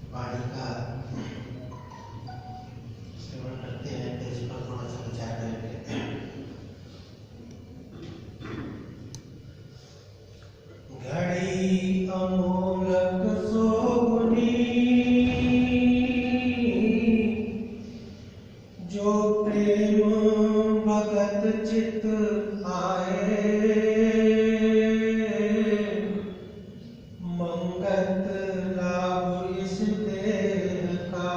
वाणी का सेवन करते हैं तो इस पर थोड़ा सा विचार करेंगे। घड़ी अमोलक सोनी जो प्रेम भगत चित आए, मंगत लाभ इस देह का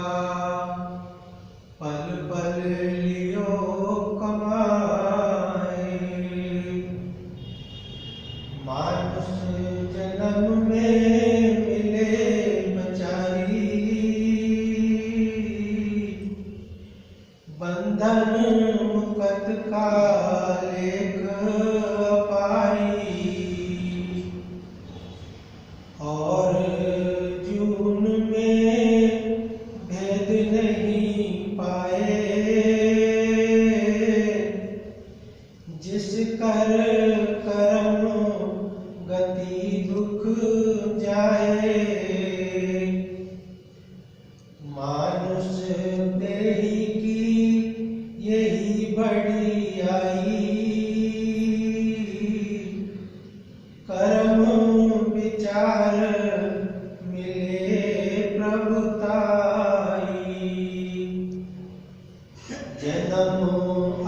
पल पल लियो कमाए। मानुष जन्म में मिले बचारी, बंधन मुकत का लेख पाई। और जून में भेद नहीं पाए, जिस कर कर्म गति दुख जाए। मानुष देही की यही बढ़ियाई, कर्म विचार मिले प्रभुताई। जन्म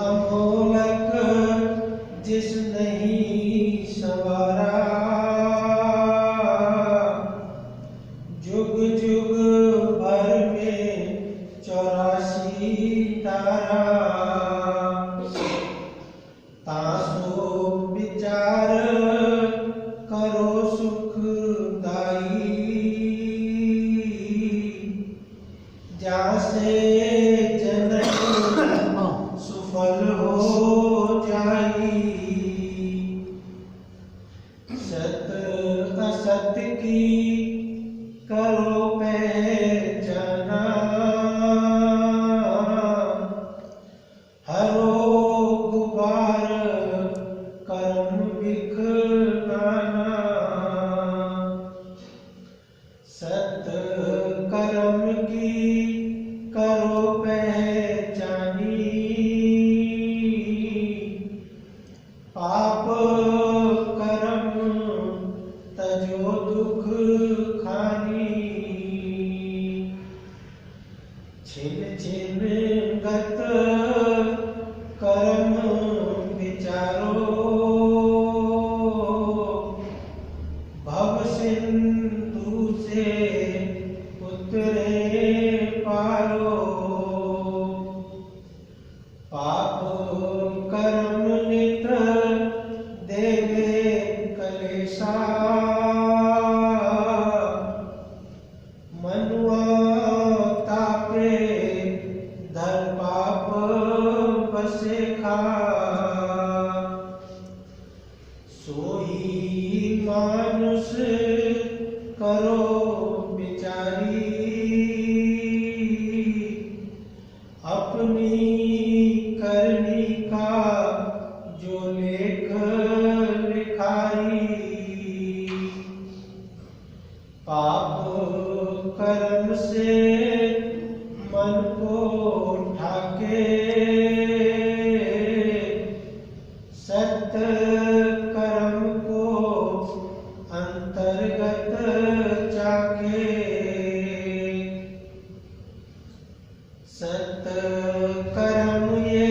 अमोलक जिस नहीं सवारा, जुग जुग भर में 84 तारा। तासो विचार करो सुखदाई, जासे जनक सुफल हो जाई। सत असत की करो पहचाना, हरो गुबार कर्म बिखराना। सत कर्म की करो पहचानी, पाप कर्म तजो दुख खानी। छिन छिन गत कर्म विचारो, भव सिंधु से उतरे पारो। पाप कर्म नित देवे कलेशा, मनुआ तापे धर पाप बसे खा। सोई मानुष करो विचारी, अपनी करनी का जो लेख लिखाई। पाप कर्म से मन को ढाके, सत्य कर्म को अंतर्गत जाके। सत्य कर्म ये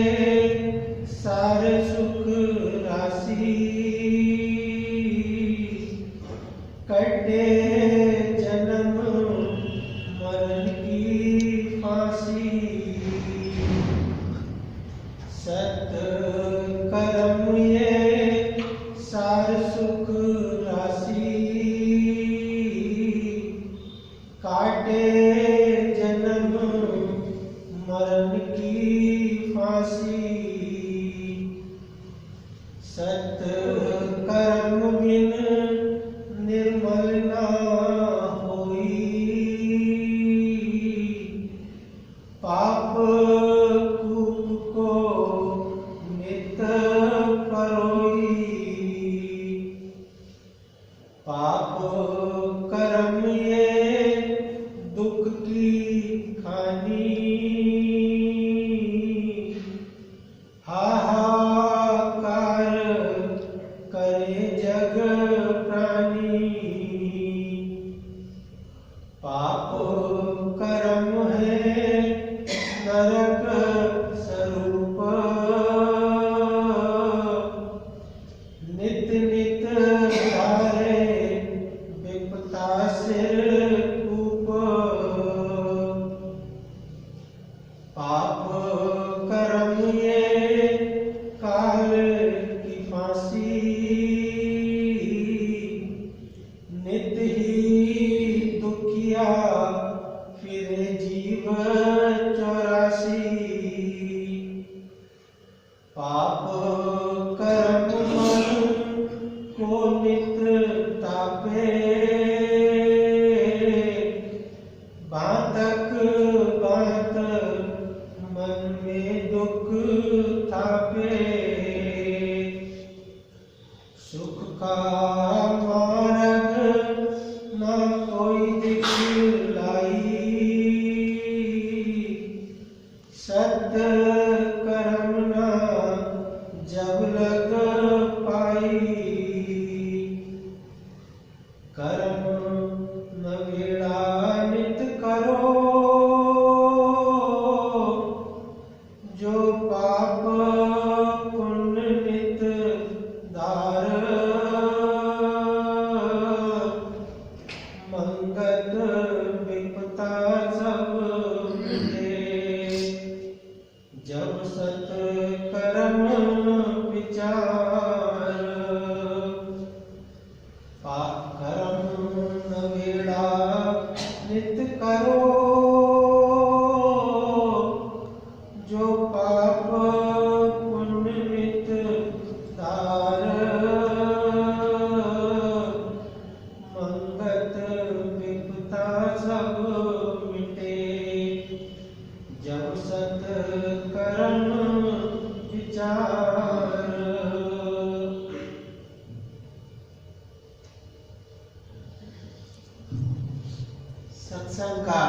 सार सुख राशि, कटे जन्म मरण की फांसी। सत्य कर्म ये सार सुख राशि, काटे जन्म मरण की फांसी। सत्य कर्म बिन निर्मल ना होई, पाप कूप को नित पर 84 पाप कर्म मन को नित तापे, बातक बात मन में दुख तापे, सुख का मार्ग न कोई दिखलाई, सत्य कर्म न जब लग पाई, कर्म नवेड़ा नित करो, जो पाप पुण्य नित धार, मंगत विपता सब मिटे, जब सत कर्म विचार, पाप कर्म नवेड़ा नित करो, जो पाप पुण्य नित धार, मंगत विपता सब मिटे, जब सत कर्म विचार। सत्संग का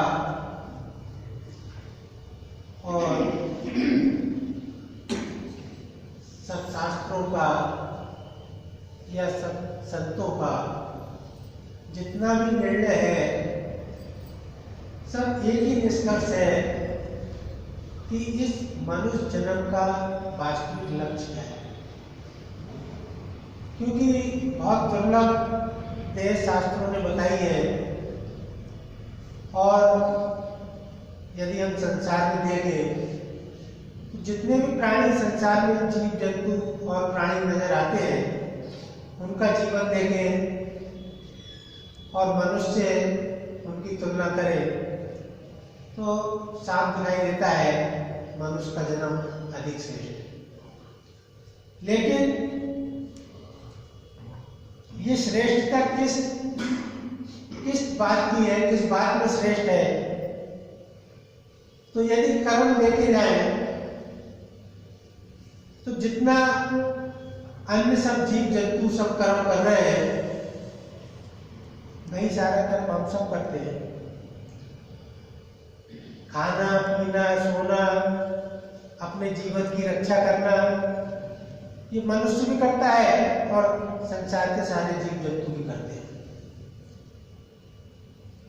और सत्शास्त्रों का या संतों का जितना भी निर्णय है, सब एक ही निष्कर्ष है कि इस मनुष्य जन्म का वास्तविक लक्ष्य है। क्योंकि बहुत दुर्लभ देह शास्त्रों ने बताई है, और यदि हम संसार में देखें तो जितने भी प्राणी संसार में जीव जंतु और प्राणी नजर आते हैं, उनका जीवन देखें और मनुष्य उनकी तुलना करें तो साफ दिखाई देता है मनुष्य का जन्म अधिक श्रेष्ठ है। लेकिन ये श्रेष्ठता किस बात की है, किस बात में श्रेष्ठ है? तो यदि कर्म देखे जाए तो जितना अन्य सब जीव जंतु सब कर्म कर रहे हैं, वही सारा कर्म हम सब करते हैं। खाना पीना सोना, अपने जीवन की रक्षा करना, ये मनुष्य भी करता है और संसार के सारे जीव जंतु भी करते हैं।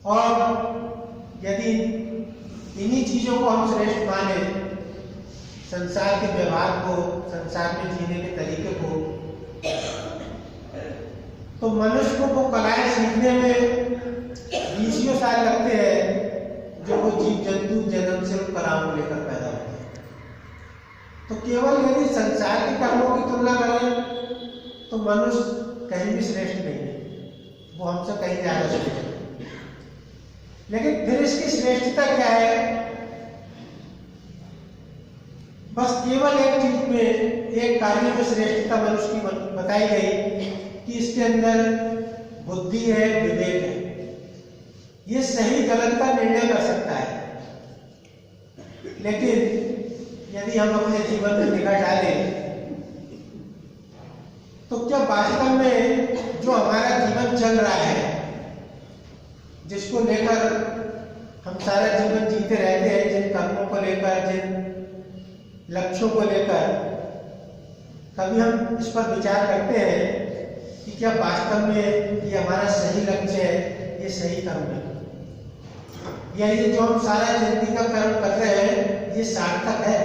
और यदि इन्हीं चीजों को हम श्रेष्ठ माने, संसार के व्यवहार को, संसार में जीने के तरीके को, तो मनुष्य को वो कलाएं सीखने में 20 साल लगते हैं जो वो जीव जंतु जन्म से उन कलाओं को लेकर पैदा होते हैं। तो केवल यदि संसार के कर्मों की तुलना करें तो मनुष्य कहीं भी श्रेष्ठ नहीं है, वो हमसे कहीं ज्यादा श्रेष्ठ है। लेकिन फिर इसकी श्रेष्ठता क्या है? बस केवल एक चीज में, एक कार्य में श्रेष्ठता मनुष्य की बताई गई कि इसके अंदर बुद्धि है, विवेक है, ये सही गलत का निर्णय कर सकता है। लेकिन यदि हम अपने जीवन में निगाह डालें तो क्या वास्तव में जो हमारा जीवन चल रहा है, जिसको लेकर हम सारा जीवन जीते रहते हैं, जिन कर्मों को लेकर, जिन लक्ष्यों को लेकर, कभी हम इस पर विचार करते हैं कि क्या वास्तव में ये हमारा सही लक्ष्य है, ये सही कर्म है, या ये जो हम सारा जिंदगी का कर्म कर रहे हैं ये सार्थक है?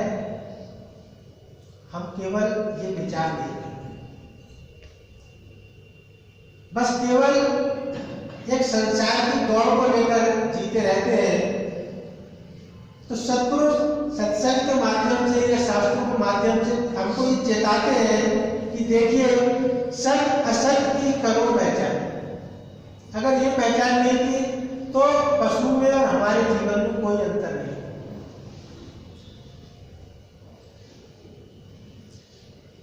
हम केवल ये विचार नहीं करते, बस केवल एक संसार की दौड़ को लेकर जीते रहते हैं। तो सत्पुरुष सत्संग के माध्यम से या शास्त्रों के माध्यम से हमको ये चेताते हैं कि देखिए, सत्य असत्य की करो पहचान। अगर ये पहचान नहीं की तो पशु में और हमारे जीवन में कोई अंतर नहीं।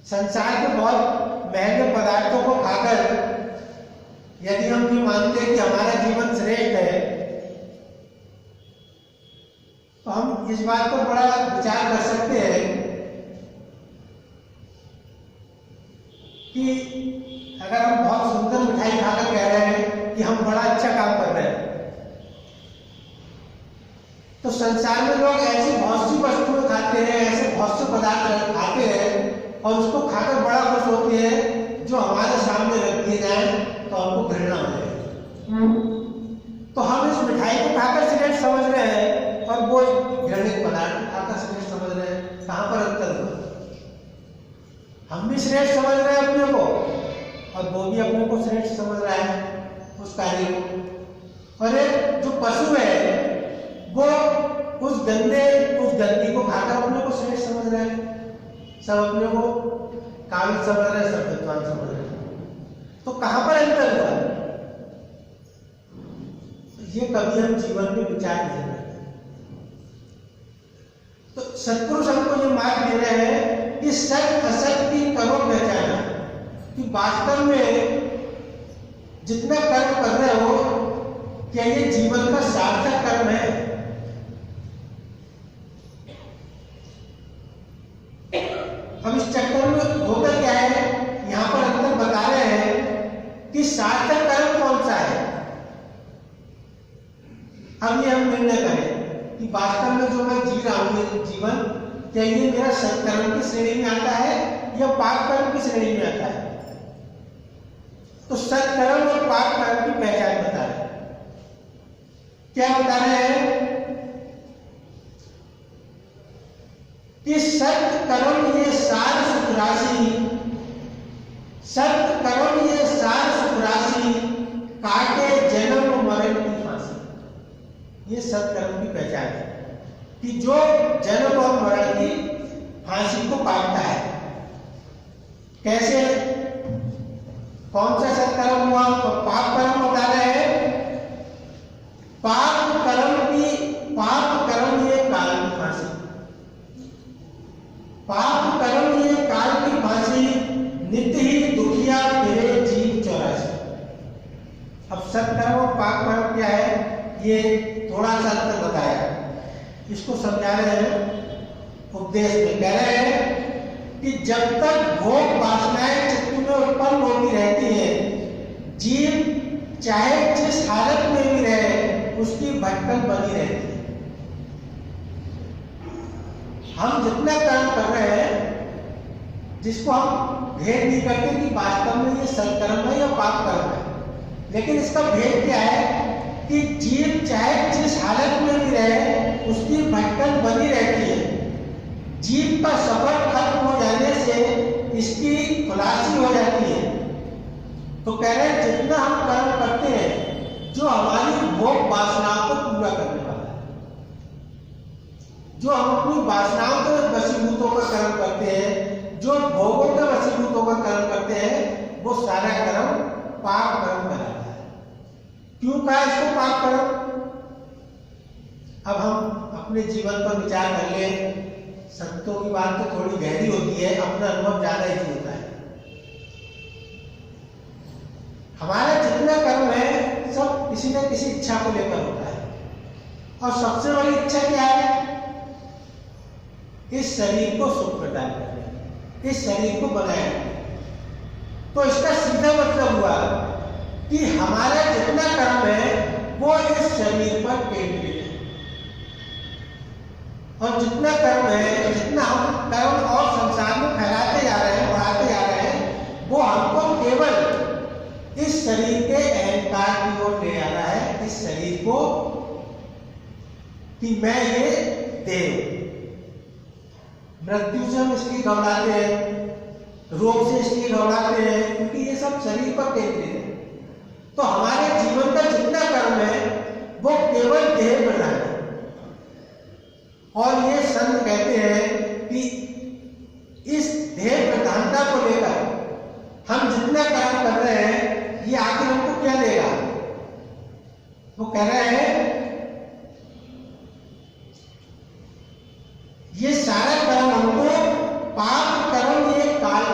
संसार के बहुत महंगे पदार्थों को खाकर यदि हम ये मानते हैं कि हमारा जीवन श्रेष्ठ है, तो हम इस बात को बड़ा विचार कर सकते हैं कि अगर हम बहुत सुंदर मिठाई खाकर कह रहे हैं कि हम बड़ा अच्छा काम कर रहे हैं, तो संसार में लोग ऐसी बहुत सी वस्तुएं खाते हैं, ऐसे बहुत से पदार्थ खाते हैं और उसको खाकर बड़ा खुश होते हैं, जो हमारे सामने रख दिए जाए तो हमको घृणा हो जाएगी। तो हम इस मिठाई को खाकर श्रेष्ठ समझ रहे हैं और वो घृणित पदार्थ को खाकर श्रेष्ठ समझ रहे हैं। कहाँ पर अंतर हुआ? हम भी श्रेष्ठ समझ रहे हैं अपने को और वो भी अपने को श्रेष्ठ समझ रहा है उस कार्य को। और एक जो पशु है वो उस गंदगी को खाकर अपने को श्रेष्ठ समझ रहे हैं। सब अपने को काबिल समझ रहे हैं, सब विद्वान समझ रहे हैं। तो कहां पर अंतर हुआ? ये कभी हम जीवन में विचार नहीं करते। तो सत्पुरुष हमको ये मार्ग दे रहे हैं कि सत्य असत्य की करो पहचाना, कि वास्तव में जितना कर्म कर रहे हो क्या ये जीवन का सार्थक कर्म है? अब इस चक्कर में होता क्या है, यहां पर अंतर बता रहे हैं कि सार्थक कर्म कौन सा है। अब ये हम निर्णय करें कि वास्तव में जो मैं जी रहा हूं ये जीवन, क्या ये मेरा सत्कर्म की श्रेणी में आता है या पाप कर्म की श्रेणी में आता है? तो सत्कर्म और पाप कर्म की पहचान बता रहे हैं। क्या बता रहे हैं कि सत्य कर्म ये सार सुख राशि, सत्य कर्म ये सार सुख राशि, काटे जन्म मरण की फांसी। ये सत्कर्म की पहचान है कि जो जन्म और मरण की फांसी को काटता है। कैसे? कौन सा सत्कर्म हुआ? तो पाप कर्म बता रहे हैं। पाप कर्म ये काल की फांसी, पाप कर्म ये काल की फांसी, नित्य ही दुखिया फिरे जीव 84। अब सत्कर्म और पाप कर्म क्या है, ये थोड़ा सा अंतर बताया। इसको समझा रहे हैं उपदेश में। कह रहे हैं कि जब तक भोग वासनाएं चित्त में उत्पन्न होती रहती है, जीव चाहे जिस हालत में भी रहे उसकी भटकन बनी रहती है। हम जितना कर्म कर रहे हैं, जिसको हम भेद नहीं करते कि वास्तव में ये सत्कर्म है या पाप कर्म है, लेकिन इसका भेद क्या है कि जीव चाहे जिस हालत में भी रहे उसकी भटकन बनी रहती है। जीव का सफर खत्म हो जाने से इसकी खुलासी हो जाती है। तो कह रहे हैं जितना हम कर्म करते हैं जो हमारी भोग वासनाओं को पूरा करने वाला है, जो हम अपनी वासनाओं के वशीभूत होकर कर्म करते हैं, जो भोगों के वशीभूत होकर कर्म करते हैं, वो सारा कर्म पाप कर्म कहलाता है। क्यों कहा इसको पाप कर्म? अब हम अपने जीवन पर विचार कर लें। संतों की बात तो थोड़ी गहरी होती है, अपना अनुभव ज्यादा ही होता है। हमारा जितना कर्म है सब किसी न किसी इच्छा को लेकर होता है, और सबसे बड़ी इच्छा क्या है? इस शरीर को सुख प्रदान करने, इस शरीर को बनाए रखने। तो इसका सीधा मतलब हुआ कि हमारा जितना कर्म है वो इस शरीर पर केंद्रित है, और जितना कर्म है, जितना हम कर्म और संसार में फैलाते जा रहे हैं, बढ़ाते जा रहे हैं, वो हमको केवल इस शरीर के अहंकार की ओर ले आ रहा है। इस शरीर को कि मैं ये देव, मृत्यु से हम इसलिए घबराते हैं, रोग से इसलिए घबराते हैं क्योंकि ये सब शरीर पर केंद्रित है। तो हमारे जीवन का जितना कर्म है वो केवल देह प्रधान है। और ये संत कहते हैं कि इस देह प्रधानता को लेकर हम जितना कर्म कर रहे हैं ये आखिर हमको क्या देगा? वो कह रहे हैं ये सारा कर्म हमको, पाप कर्म ये काल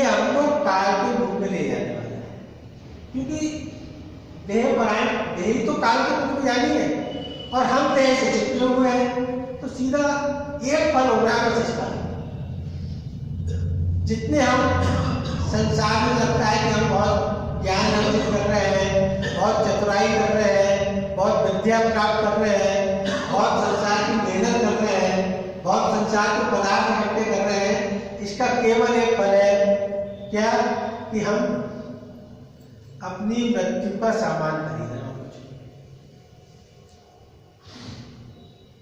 ये हमको काल के रूप में ले जाने वाला है, क्योंकि देह परायण, देह ही तो काल के रूप में जानी है और हम देह से चिपके हुए हैं, तो सीधा एक फल हो रहा है बस इसका। जितने हम संसार में लगता है कि हम बहुत ज्ञान अर्जित कर रहे हैं, बहुत चतुराई कर रहे हैं, बहुत विद्या प्राप्त कर रहे हैं, बहुत संसार की मेहनत कर रहे हैं, बहुत संसार के पदार्थ इकट्ठे कर रहे हैं, इसका केवल एक फल है, क्या? कि हम अपनी मृत्यु का सामान खरीद रहे हैं।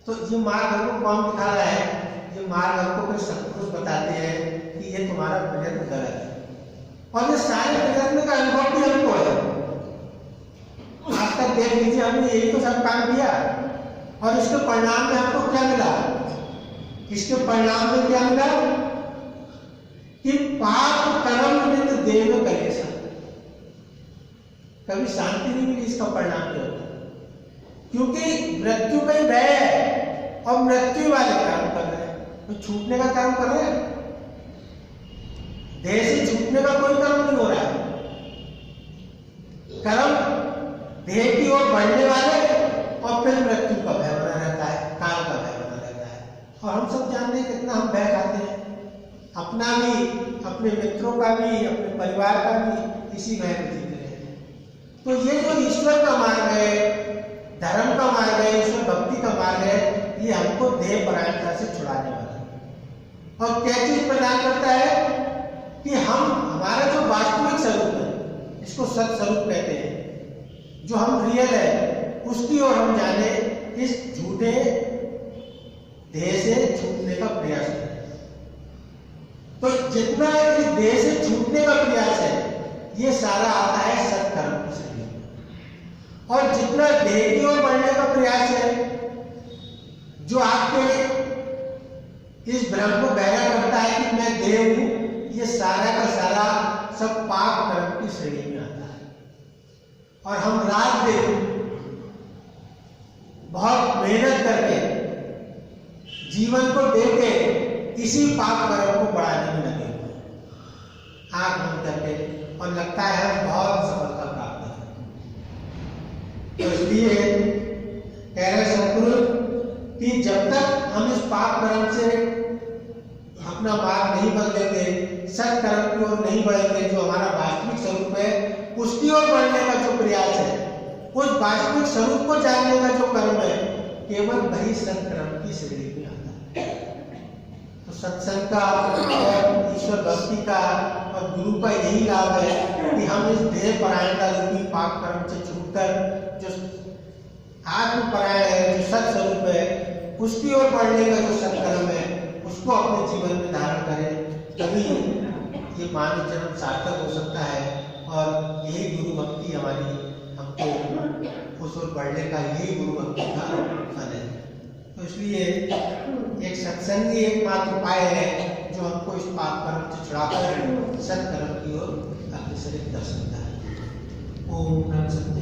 तो ये मार्ग हमको कौन दिखा रहा है? ये मार्ग हमको फिर सतपुरुष बताते हैं कि ये तुम्हारा प्रयत्न गलत है, और ये सारे प्रयत्न का अनुभव भी हमको है। आज तक देख लीजिए, हमने यही तो सब काम किया और इसके परिणाम में हमको क्या मिला? इसके परिणाम में क्या मिला? कि पाप कर्म नित्य देव कलेश, कभी शांति नहीं मिली। इसका परिणाम क्या होता? क्योंकि मृत्यु का ही भय है और मृत्यु वाले काम कर रहे हैं, तो छूटने का काम कर रहे हैं। देह से छूटने का कोई कर्म नहीं हो रहा है। कर्म देह की ओर बढ़ने वाले और फिर मृत्यु का भय बना रहता है, काल का भय बना रहता है। और हम सब जानते हैं कितना हम भय खाते हैं, अपना भी, अपने मित्रों का भी, अपने परिवार का भी, इसी भय में जीते रहते हैं। तो ये जो ईश्वर का मार्ग है, धर्म का मार्ग है, ईश्वर भक्ति का मार्ग है, ये हमको देह परायणता से छुड़ाने वाला है। और क्या चीज प्रदान करता है? कि हम, हमारा जो वास्तविक स्वरूप है, इसको सत स्वरूप कहते हैं, जो हम रियल है, उसकी ओर हम जाने, इस झूठे देह से छूटने का प्रयास करें। तो जितना इस देह से छूटने का प्रयास है, ये सारा आता है सत्कर्म की श्रेणी में। और जितना देह की ओर बढ़ने का प्रयास है, जो आपके इस भ्रम को गहरा करता है कि मैं देह हूं, ये सारा का सारा सब पाप कर्म की श्रेणी में आता है। और हम रात दिन बहुत मेहनत करके, जीवन को देके इसी पाप कर्म को बढ़ाने में लगे हुए हैं, आंख बंद करके, और लगता है हम बहुत सफलता प्राप्त करें। तो इसलिए कह रहे सतगुरु कि जब तक हम इस पाप कर्म से अपना मार्ग नहीं बदलेंगे, सत्कर्म की ओर नहीं बढ़ेंगे, जो हमारा वास्तविक स्वरूप है उसकी ओर बढ़ने का जो प्रयास है, उस वास्तविक स्वरूप को जानने का जो कर्म है, केवल वही सत्कर्म की श्रेणी में आता है। तो सत्संग का और ईश्वर भक्ति का और गुरु का यही लाभ है कि हम इस देह परायणता रूपी पाप कर्म से छूटकर जो आत्म परायण है, जो सत स्वरूप है, उसकी ओर बढ़ने का जो सत्कर्म है, उसको अपने जीवन में धारण करें, तभी ये मानव जन्म सार्थक हो सकता है। और यही गुरु भक्ति हमारी, हमको उस ओर बढ़ने का यही गुरु भक्ति का फल है। तो इसलिए एक सत्संग ही एकमात्र उपाय है जो हमको इस पाप कर्म से छुड़ाकर सत्कर्म की ओर अग्रसरित कर सकता है। ओम नमः सत्य।